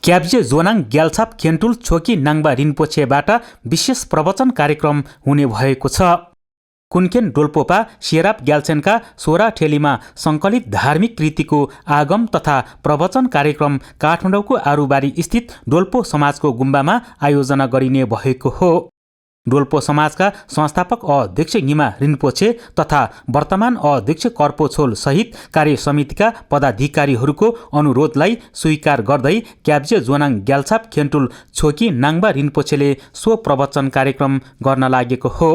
क्याब्जे जोनाङ ग्याल्छाप खेन्टुल छोकी नाङ्बा रिन्पोछेबाट विशेष प्रवचन कार्यक्रम हुने भएको छ। कुनकेन डोल्पोपा शेराप ग्याल्छेनका सोरा ठेलीमा सङ्कलित धार्मिक कृतिको आगम तथा प्रवचन कार्यक्रम काठमाडौँको आरुबारी स्थित डोल्पो समाजको गुम्बामा आयोजना गरिने भएको हो। डोल्पो समाजका संस्थापक अध्यक्ष निमा रिन्पोछे तथा वर्तमान अध्यक्ष कर्पो छोल सहित कार्य समितिका पदाधिकारीहरूको अनुरोधलाई स्वीकार गर्दै क्याब्जे जोनाङ ग्याल्छाप खेन्टुल छोकी नाङ्बा रिन्पोछेले सो प्रवचन कार्यक्रम गर्न लागेको हो।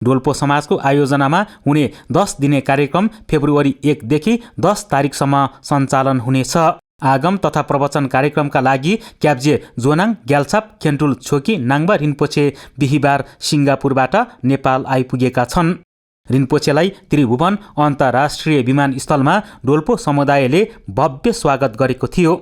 डोल्पो समाजको आयोजनामा हुने 10 दिने कार्यक्रम फेब्रुअरी 1 देखि 10 तारिकसम्म सञ्चालन हुनेछ। आगम तथा प्रवचन कार्यक्रमका लागि क्याब्जे जोनाङ ग्याल्छाप खेन्टुल छोकी नाङ्बा रिन्पोछे बिहिबार सिङ्गापुरबाट नेपाल आइपुगेका छन्। रिन्पोछेलाई त्रिभुवन अन्तर्राष्ट्रिय विमानस्थलमा डोल्पो समुदायले भव्य स्वागत गरेको थियो।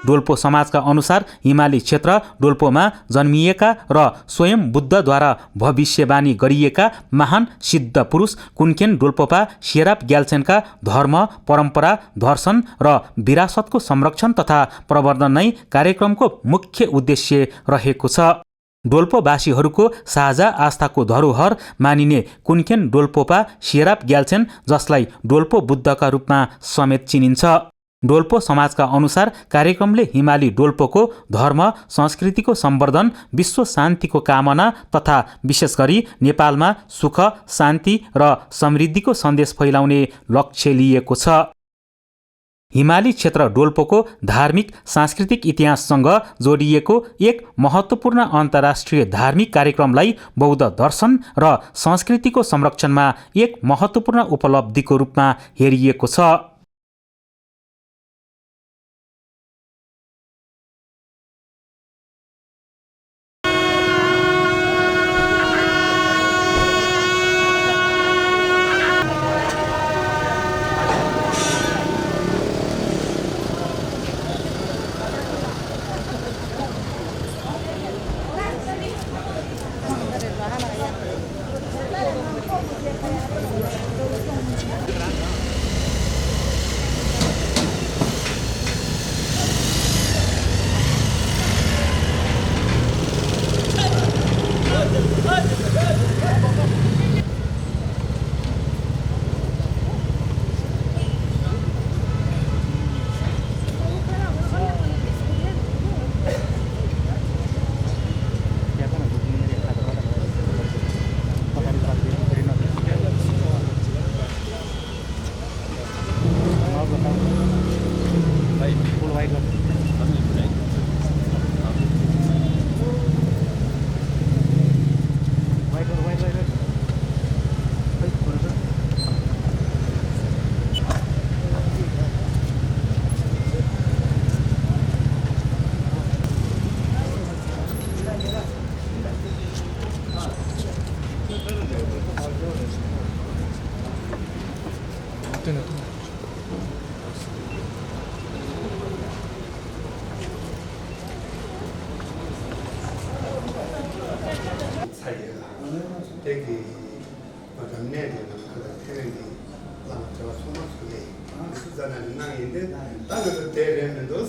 डोल्पो समाजका अनुसार हिमाली क्षेत्र डोल्पोमा जन्मिएका र स्वयं बुद्धद्वारा भविष्यवाणी गरिएका महान सिद्ध पुरुष कुनकेन डोल्पोपा शेराप ग्याल्छेनका धर्म परम्परा दर्शन र विरासतको संरक्षण तथा प्रवर्धन नै कार्यक्रमको मुख्य उद्देश्य रहेको छ। डोल्पोवासीहरूको साझा आस्थाको धरोहर मानिने कुनकेन डोल्पोपा शेराप ग्याल्छेन, जसलाई डोल्पो बुद्धका रूपमा समेत चिनिन्छ। डोल्पो समाजका अनुसार कार्यक्रमले हिमाली डोल्पोको धर्म संस्कृतिको सम्वर्धन, विश्व शान्तिको कामना तथा विशेष गरी नेपालमा सुख शान्ति र समृद्धिको सन्देश फैलाउने लक्ष्य लिएको छ। हिमाली क्षेत्र डोल्पोको धार्मिक सांस्कृतिक इतिहाससँग जोडिएको एक महत्त्वपूर्ण अन्तर्राष्ट्रिय धार्मिक कार्यक्रमलाई बौद्ध दर्शन र संस्कृतिको संरक्षणमा एक महत्त्वपूर्ण उपलब्धिको रूपमा हेरिएको छ। Danke, der Rennendos.